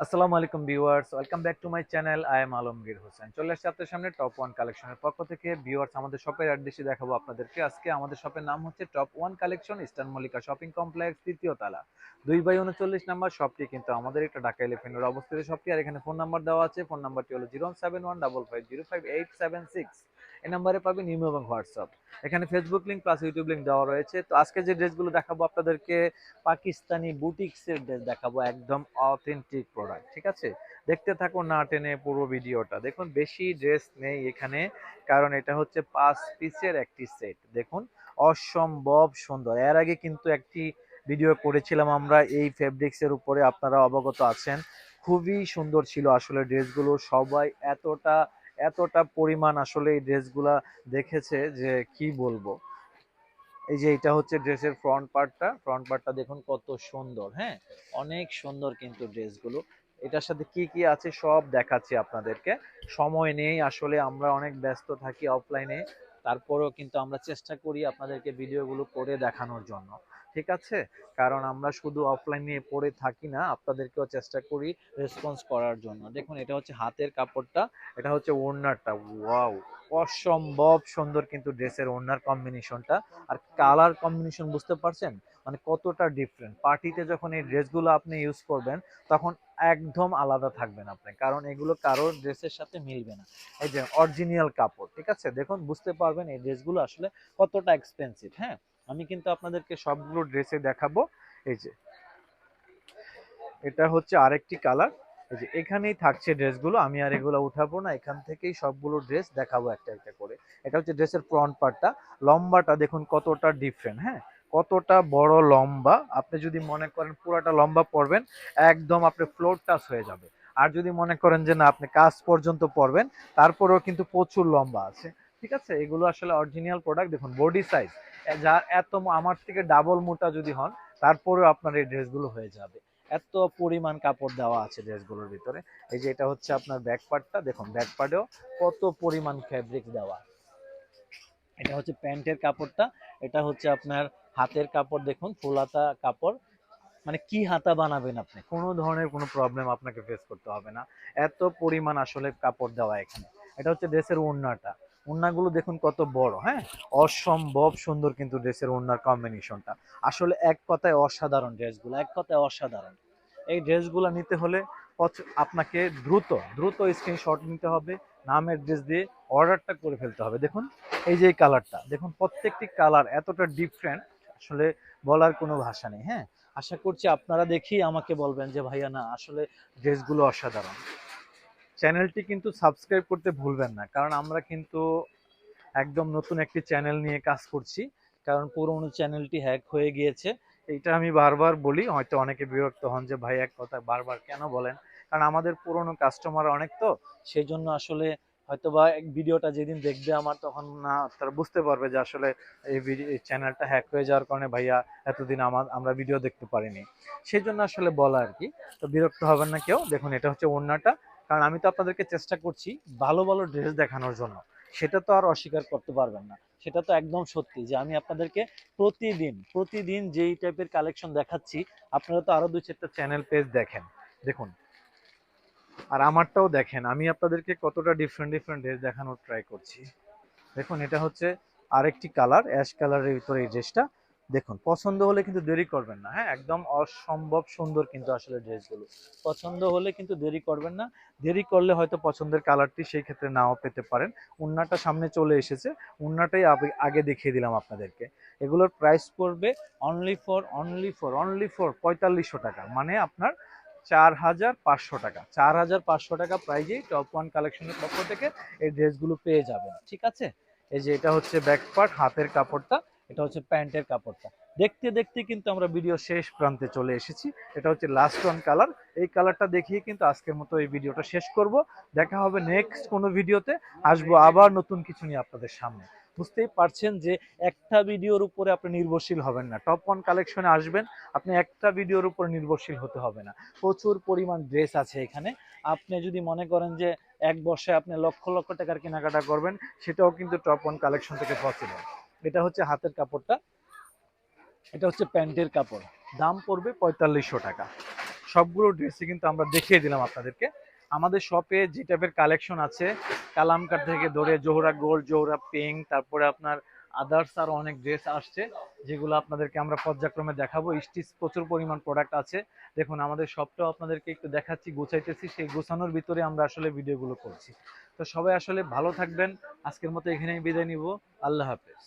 আসসালামু আলাইকুম viewers, welcome back to my channel. I am Alamgir Hossain. চলে আসছে আপনাদের সামনে টপ ওয়ান কালেকশনের পক্ষ থেকে। ভিউয়ার্স, আমাদের শপের অ্যাড্রেসটি দেখাবো আপনাদেরকে। আজকে আমাদের শপের নাম হচ্ছে top one collection, eastern Mallika shopping complex, তৃতীয় তলা, 2/39 নাম্বার শপটি কিন্তু আমাদের একটা ঢাকা এলিফ্যান্ট রোড অবস্থিত শপটি। আর এখানে ফোন নাম্বার দেওয়া আছে। ফোন নাম্বারটি হলো 07155050876। এই নাম্বারে পাবেন ইমো এবং হোয়াটসঅ্যাপ। এখানে Facebook link plus YouTube link দেওয়া রয়েছে। তো আজকে যে ড্রেসগুলো দেখাবো আপনাদেরকে, পাকিস্তানি বুটিক্সের ড্রেস দেখাবো, একদম অথেন্টিক প্রোডাক্ট। ঠিক আছে, দেখতে থাকুন না টেনে পুরো ভিডিওটা। দেখুন, বেশি ড্রেস নেই এখানে, কারণ এটা হচ্ছে 5 পিসের একটি সেট। দেখুন, অসম্ভব সুন্দর। এর আগে কিন্তু একটি ভিডিও করেছিলাম আমরা এই ফেব্রিক্সের উপরে, আপনারা অবগত আছেন। খুবই সুন্দর ছিল আসলে ড্রেসগুলো। সবাই এতটা এতটা পরিমাণ আসলে এই ড্রেসগুলা দেখেছে যে কি বলবো। এই যে এটা হচ্ছে ড্রেসের ফ্রন্ট পার্টটা দেখুন কত সুন্দর। হ্যাঁ, অনেক সুন্দর কিন্তু ড্রেসগুলো। এটার সাথে কি কি আছে সব দেখাচ্ছি আপনাদেরকে। সময় নেই আসলে, আমরা অনেক ব্যস্ত থাকি অফলাইনে। তারপরেও কিন্তু আমরা চেষ্টা করি আপনাদেরকে ভিডিওগুলো করে দেখানোর জন্য। ঠিক আছে, কারণ আমরা শুধু অফলাইন নিয়ে পড়ে থাকি না, আপনাদেরকেও চেষ্টা করি রেসপন্স করার জন্য। দেখুন, এটা হচ্ছে হাতের কাপড়টা, এটা হচ্ছে ওড়নাটা। ওয়াও, অসম্ভব সুন্দর কিন্তু ড্রেসের ওড়নার কম্বিনেশনটা। আর কালার কম্বিনেশন বুঝতে পারছেন, মানে কতটা ডিফারেন্ট। পার্টিতে যখন এই ড্রেসগুলো আপনি ইউজ করবেন তখন একদম আলাদা থাকবেন আপনি, কারণ এগুলো কারোর ড্রেসের সাথে মিলবে না। এই যে অরিজিনাল কাপড়, ঠিক আছে। দেখুন, বুঝতে পারবেন এই ড্রেসগুলো আসলে কতটা এক্সপেন্সিভ। হ্যাঁ, আমি কিন্তু আপনাদেরকে সবগুলো ড্রেসে দেখাবো। এই যে এটা হচ্ছে আরেকটি কালার। এই যে এখানেই থাকছে ড্রেসগুলো, আমি আর এগুলো উঠাবো না, এখান থেকেই সবগুলো ড্রেস দেখাবো একটা একটা করে। এটা হচ্ছে ড্রেসের ফ্রন্ট পার্টটা। লম্বাটা দেখুন কতটা ডিফারেন্ট। হ্যাঁ, কতটা বড় লম্বা। আপনি যদি মনে করেন পুরাটা লম্বা পরবেন, একদম আপনি ফ্লোর টাচ হয়ে যাবে। আর যদি মনে করেন যে না, আপনি কাজ পর্যন্ত পরবেন, তারপরেও কিন্তু প্রচুর লম্বা আছে। ঠিক আছে, এগুলো আসলে অরিজিনাল প্রোডাক্ট। দেখুন বডি সাইজ, যা এত আমার থেকে ডাবল মোটা যদি হন, তারপরেও আপনার এই ড্রেসগুলো হয়ে যাবে। এত পরিমাণ কাপড় দেওয়া আছে ড্রেসগুলোর ভিতরে। এই যে এটা হচ্ছে আপনার ব্যাক পার্টটা, দেখুন ব্যাক পার্টেও কত পরিমাণ ফ্যাব্রিক দেওয়া। এটা হচ্ছে প্যান্টের কাপড়টা, এটা হচ্ছে আপনার হাতের কাপড়। দেখুন ফুল হাতা কাপড়, মানে কি হাতা বানাবেন আপনি, কোনো ধরনের কোনো প্রবলেম আপনাকে ফেস করতে হবে না। এত পরিমাণ আসলে কাপড় দেওয়া এখানে। এটা হচ্ছে ড্রেসের ওড়নাটা। ওড়নাগুলো দেখুন কত বড়। হ্যাঁ, অসম্ভব সুন্দর কিন্তু ড্রেসের ওড়নার কম্বিনেশনটা। আসলে এক কথায় অসাধারণ ড্রেসগুলো, এক কথায় অসাধারণ। এই ড্রেসগুলো নিতে হলে আপনাকে দ্রুত দ্রুত স্ক্রিনশট নিতে হবে, নাম অ্যাড্রেস দিয়ে অর্ডারটা করে ফেলতে হবে। দেখুন, এই যে এই কালারটা দেখুন, প্রত্যেকটি কালার এতটা ডিফারেন্ট, আসলে বলার কোনো ভাষা নেই। হ্যাঁ, আশা করছি আপনারা দেখেই আমাকে বলবেন যে ভাইয়া না, আসলে ড্রেসগুলো অসাধারণ। চ্যানেলটি কিন্তু সাবস্ক্রাইব করতে ভুলবেন না, কারণ আমরা কিন্তু একদম নতুন একটি চ্যানেল নিয়ে কাজ করছি। কারণ পুরোনো চ্যানেলটি হ্যাক হয়ে গিয়েছে। এইটা আমি বারবার বলি, হয়তো অনেকে বিরক্ত হন যে ভাই এক কথা বারবার কেন বলেন। কারণ আমাদের পুরোনো কাস্টমার অনেক, তো সেই জন্য আসলে হয়তোবা ভিডিওটা যেদিন দেখবে আমার, তখন না তারা বুঝতে পারবে যে আসলে এই চ্যানেলটা হ্যাক হয়ে যাওয়ার কারণে ভাইয়া এতদিন আমরা ভিডিও দেখতে পারিনি। সেই জন্য আসলে বলা আর কি। তো বিরক্ত হবেন না কেউ। দেখুন, এটা হচ্ছে ওড়নাটা। কারণ আমি তো আপনাদেরকে চেষ্টা করছি ভালো ভালো ড্রেস দেখানোর জন্য, সেটা তো আর অস্বীকার করতে পারবেন না। সেটা তো একদম সত্যি যে আমি আপনাদেরকে প্রতিদিন প্রতিদিন যেই টাইপের কালেকশন দেখাচ্ছি, আপনারা তো আরো 2-4টা চ্যানেল পেজ দেখেন। দেখুন, আর আমারটাও দেখেন, আমি আপনাদেরকে কতটা ডিফারেন্ট ডিফারেন্ট ড্রেস দেখানোর ট্রাই করছি। দেখুন, এটা হচ্ছে আরেকটি কালার, অ্যাশ কালারের ভিতরে এই ড্রেসটা। দেখুন, পছন্দ হলে কিন্তু দেরি করবেন না। হ্যাঁ, একদম অসম্ভব সুন্দর কিন্তু আসলে ড্রেসগুলো। পছন্দ হলে কিন্তু দেরি করবেন না। দেরি করলে হয়তো পছন্দের কালারটি সেই ক্ষেত্রে নাও পেতে পারেন। উন্নাটা সামনে চলে এসেছে, উন্নাটাই আগে দেখিয়ে দিলাম আপনাদেরকে। এগুলোর প্রাইস পড়বে অনলি ফর 4500 টাকা, মানে আপনার 4500 টাকা। 4500 টাকা প্রাইজেই টপ ওয়ান কালেকশনের পক্ষ থেকে এই ড্রেসগুলো পেয়ে যাবেন। ঠিক আছে, এই যে এটা হচ্ছে ব্যাক পার্ট, হাতের কাপড়টা। এটা হচ্ছে প্যান্টের কাপড়টা। দেখতে দেখতে কিন্তু আমরা ভিডিও শেষ প্রান্তে চলে এসেছি। এটা হচ্ছে লাস্ট ওয়ান কালার। এই কালারটা দেখিয়ে কিন্তু আজকের মতো এই ভিডিওটা শেষ করব। দেখা হবে নেক্সট কোনো ভিডিওতে। আসবো আবার নতুন কিছু নিয়ে আপনাদের সামনে। বুঝতেই পারছেন যে একটা ভিডিওর উপরে আপনি নির্ভরশীল হবেন না। টপ ওয়ান কালেকশনে আসবেন, আপনি একটা ভিডিওর উপর নির্ভরশীল হতে হবে না। প্রচুর পরিমাণ ড্রেস আছে এখানে। আপনি যদি মনে করেন যে এক বর্ষে আপনি লক্ষ লক্ষ টাকার কেনাকাটা করবেন, সেটাও কিন্তু টপ ওয়ান কালেকশন থেকে পসিবল। এটা হচ্ছে হাতের কাপড়টা, এটা হচ্ছে প্যান্টের কাপড়। দাম পড়বে 4500 টাকা। সবগুলো ড্রেসই কিন্তু আমরা দেখিয়ে দিলাম আপনাদেরকে। আমাদের শপে যে টাইপের কালেকশন আছে, কালামকার থেকে ধরে জোহরা গোল্ড, জোহরা পিঙ্ক, তারপরে আপনার আদার্স আরো অনেক ড্রেস আসছে, যেগুলো আপনাদেরকে আমরা পর্যায়ক্রমে দেখাবো। স্টিচ প্রচুর পরিমাণ প্রোডাক্ট আছে। দেখুন আমাদের শপটাও আপনাদেরকে একটু দেখাচ্ছি, গুছাইতেছি, সেই গোছানোর ভিতরে আমরা আসলে ভিডিওগুলো করছি। তো সবাই আসলে ভালো থাকবেন। আজকের মতো এখানেই বিদায় নিব। আল্লাহ হাফেজ।